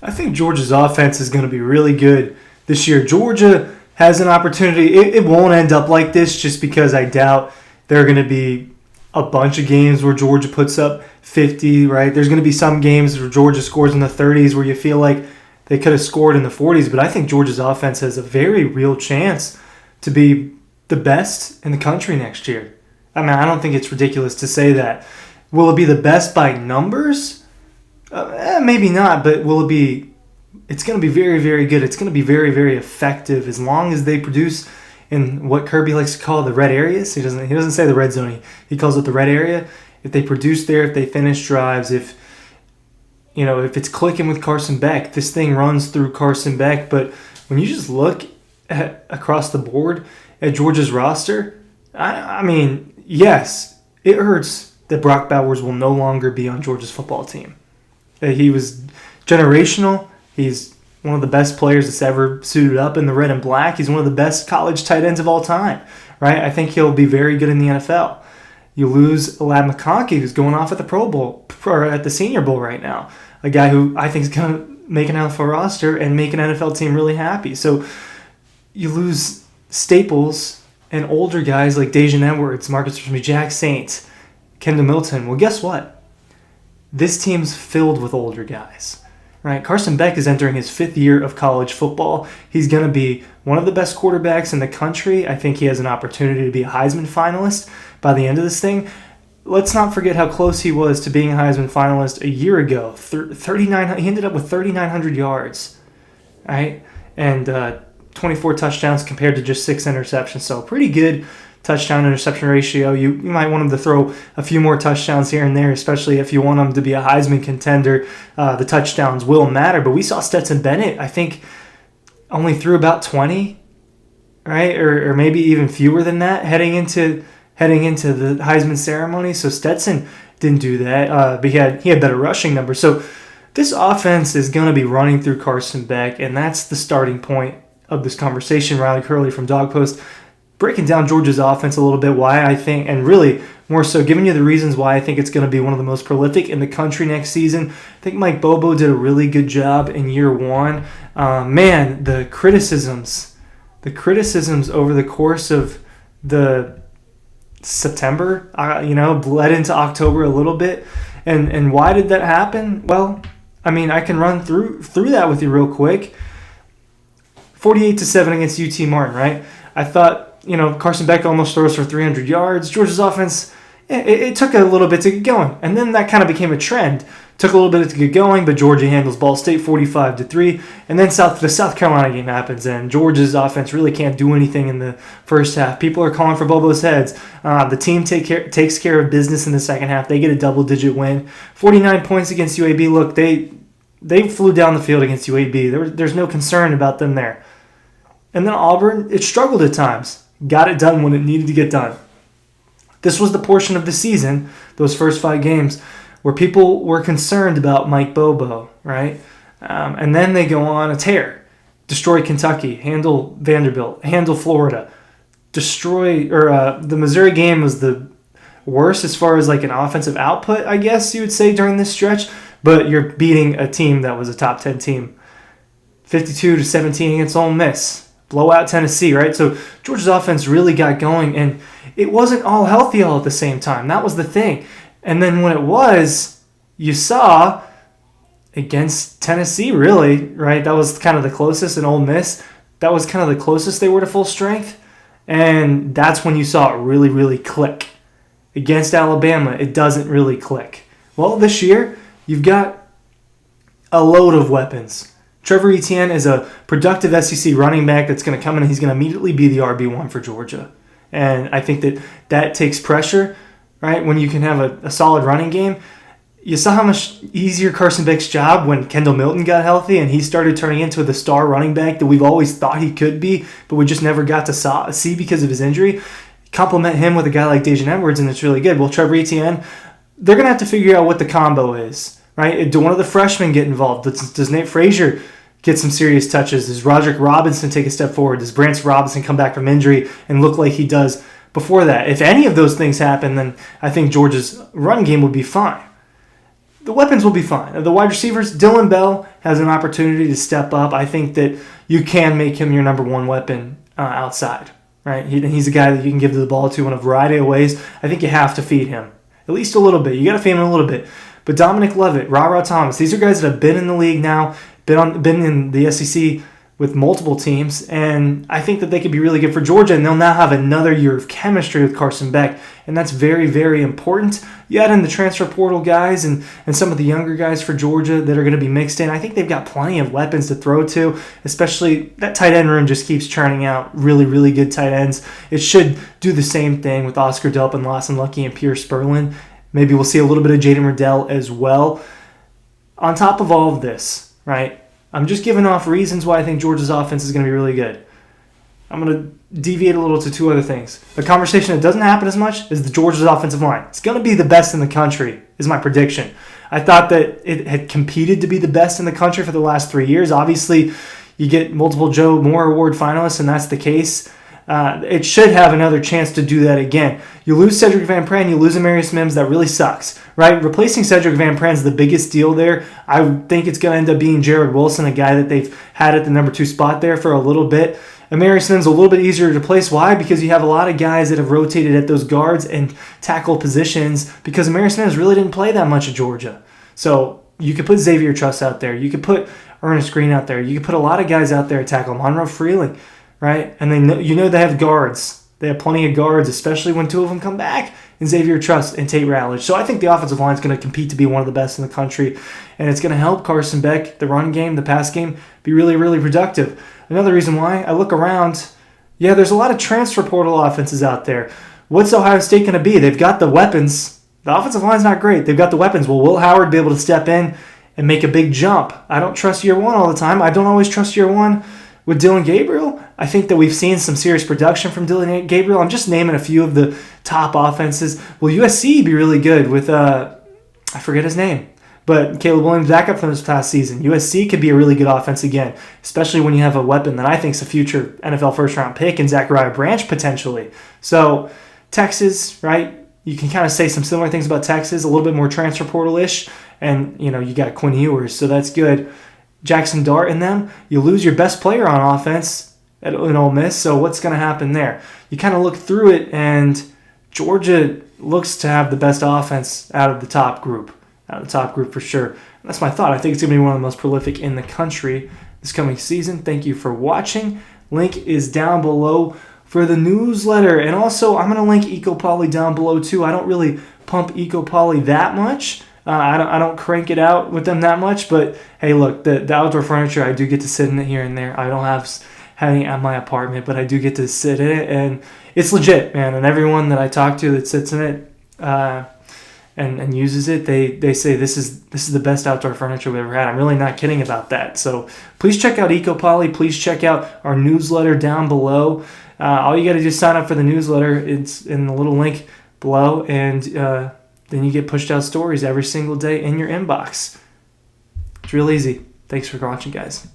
I think Georgia's offense is going to be really good this year. Georgia has an opportunity. It won't end up like this just because I doubt there are going to be a bunch of games where Georgia puts up 50, right? There's going to be some games where Georgia scores in the 30s where you feel like they could have scored in the 40s, but I think Georgia's offense has a very real chance to be the best in the country next year. I mean, I don't think it's ridiculous to say that. Will it be the best by numbers? Maybe not, but will it be? It's going to be very, very good. It's going to be very, very effective as long as they produce in what Kirby likes to call the red areas. He doesn't say the red zone. He calls it the red area. If they produce there, if they finish drives, if it's clicking with Carson Beck, this thing runs through Carson Beck. But when you just look across the board at Georgia's roster, I mean, yes, it hurts that Brock Bowers will no longer be on Georgia's football team. He was generational. He's one of the best players that's ever suited up in the red and black. He's one of the best college tight ends of all time, right? I think he'll be very good in the NFL. You lose Lad McConkey, who's going off at the Pro Bowl, or at the Senior Bowl right now. A guy who I think is going to make an NFL roster and make an NFL team really happy. So you lose staples and older guys like Dejan Edwards, Marcus Smith, Jack Saint, Kendall Milton. Well, guess what? This team's filled with older guys. Right, Carson Beck is entering his 5th year of college football. He's going to be one of the best quarterbacks in the country. I think he has an opportunity to be a Heisman finalist by the end of this thing. Let's not forget how close he was to being a Heisman finalist a year ago. He ended up with 3,900 yards, right, and 24 touchdowns compared to just 6 interceptions. So pretty good touchdown-interception ratio. You might want him to throw a few more touchdowns here and there, especially if you want him to be a Heisman contender. The touchdowns will matter. But we saw Stetson Bennett, I think, only threw about 20, right, or maybe even fewer than that heading into the Heisman ceremony. So Stetson didn't do that. But he had better rushing numbers. So this offense is going to be running through Carson Beck, and that's the starting point of this conversation. Riley Curley from Dawg Post, breaking down Georgia's offense a little bit, why I think, and really more so giving you the reasons why I think it's going to be one of the most prolific in the country next season. I think Mike Bobo did a really good job in year one. Man, the criticisms over the course of the September, bled into October a little bit. And why did that happen? Well, I mean, I can run through that with you real quick. 48-7 against UT Martin, right? I thought, Carson Beck almost throws for 300 yards. Georgia's offense, it took a little bit to get going. And then that kind of became a trend. Took a little bit to get going, but Georgia handles Ball State 45-3. And then the South Carolina game happens, and Georgia's offense really can't do anything in the first half. People are calling for Bobo's heads. The team takes care of business in the second half. They get a double-digit win. 49 points against UAB. Look, they flew down the field against UAB. There's no concern about them there. And then Auburn, it struggled at times. Got it done when it needed to get done. This was the portion of the season, those first 5 games, where people were concerned about Mike Bobo, right? And then they go on a tear. Destroy Kentucky, handle Vanderbilt, handle Florida. The Missouri game was the worst as far as like an offensive output, I guess you would say, during this stretch. But you're beating a team that was a top 10 team. 52-17 against Ole Miss. Blowout Tennessee, right? So Georgia's offense really got going, and it wasn't all healthy all at the same time. That was the thing. And then when it was, you saw against Tennessee, really, right? That was kind of the closest, and Ole Miss, that was kind of the closest they were to full strength. And that's when you saw it really, really click. Against Alabama, it doesn't really click. Well, this year, you've got a load of weapons. Trevor Etienne is a productive SEC running back that's going to come in and he's going to immediately be the RB1 for Georgia. And I think that takes pressure, right? When you can have a solid running game. You saw how much easier Carson Beck's job when Kendall Milton got healthy and he started turning into the star running back that we've always thought he could be, but we just never got to see because of his injury. Complement him with a guy like Dejan Edwards, and it's really good. Well, Trevor Etienne, they're going to have to figure out what the combo is. Right? Do one of the freshmen get involved? Does Nate Frazier get some serious touches? Does Roderick Robinson take a step forward? Does Brance Robinson come back from injury and look like he does before that? If any of those things happen, then I think Georgia's run game would be fine. the weapons will be fine. The wide receivers, Dylan Bell has an opportunity to step up. I think that you can make him your number one weapon outside, right? He's a guy that you can give the ball to in a variety of ways. I think you have to feed him, at least a little bit. You got to feed him a little bit. But Dominic Levitt, Ra Thomas, these are guys that have been in the league now, been in the SEC with multiple teams, and I think that they could be really good for Georgia, and they'll now have another year of chemistry with Carson Beck, and that's very, very important. You add in the transfer portal guys and some of the younger guys for Georgia that are going to be mixed in. I think they've got plenty of weapons to throw to, especially that tight end room just keeps churning out really, really good tight ends. It should do the same thing with Oscar Delpin, Lawson Lucky, and Pierce Sperlin. Maybe we'll see a little bit of Jaden Riddell as well. On top of all of this, right, I'm just giving off reasons why I think Georgia's offense is going to be really good. I'm going to deviate a little to two other things. A conversation that doesn't happen as much is the Georgia's offensive line. It's going to be the best in the country, is my prediction. I thought that it had competed to be the best in the country for the last 3 years. Obviously, you get multiple Joe Moore Award finalists, and that's the case. It should have another chance to do that again. You lose Cedric Van Pran, you lose Amarius Mims, that really sucks, right? Replacing Cedric Van Pran is the biggest deal there. I think it's going to end up being Jared Wilson, a guy that they've had at the number 2 spot there for a little bit. Amarius Mims a little bit easier to replace. Why? Because you have a lot of guys that have rotated at those guards and tackle positions because Amarius Mims really didn't play that much at Georgia. So you could put Xavier Truss out there. You could put Ernest Green out there. You could put a lot of guys out there to tackle. Monroe Freeling, right? And they have guards. They have plenty of guards, especially when 2 of them come back, and Xavier Truss and Tate Ratledge. So I think the offensive line is going to compete to be one of the best in the country, and it's going to help Carson Beck, the run game, the pass game, be really, really productive. Another reason why, I look around, there's a lot of transfer portal offenses out there. What's Ohio State going to be? They've got the weapons. The offensive line's not great. They've got the weapons. Will Will Howard be able to step in and make a big jump? I don't trust year one all the time. I don't always trust year one. With Dylan Gabriel, I think that we've seen some serious production from Dylan Gabriel. I'm just naming a few of the top offenses. Will USC be really good with, I forget his name, but Caleb Williams back up from this past season. USC could be a really good offense again, especially when you have a weapon that I think is a future NFL first-round pick in Zachariah Branch potentially. So Texas, right, you can kind of say some similar things about Texas, a little bit more transfer portal-ish, and you got Quinn Ewers, so that's good. Jackson Dart in them, you lose your best player on offense in Ole Miss, so what's going to happen there? You kind of look through it, and Georgia looks to have the best offense out of the top group for sure. And that's my thought. I think it's going to be one of the most prolific in the country this coming season. Thank you for watching. Link is down below for the newsletter, and also I'm going to link EcoPoly down below too. I don't really pump EcoPoly that much. I don't crank it out with them that much, but hey, look, the outdoor furniture, I do get to sit in it here and there. I don't have it at my apartment, but I do get to sit in it, and it's legit, man. And everyone that I talk to that sits in it and uses it, they say this is the best outdoor furniture we've ever had. I'm really not kidding about that. So please check out EcoPoly. Please check out our newsletter down below. All you got to do is sign up for the newsletter. It's in the little link below, and then you get pushed out stories every single day in your inbox. It's real easy. Thanks for watching, guys.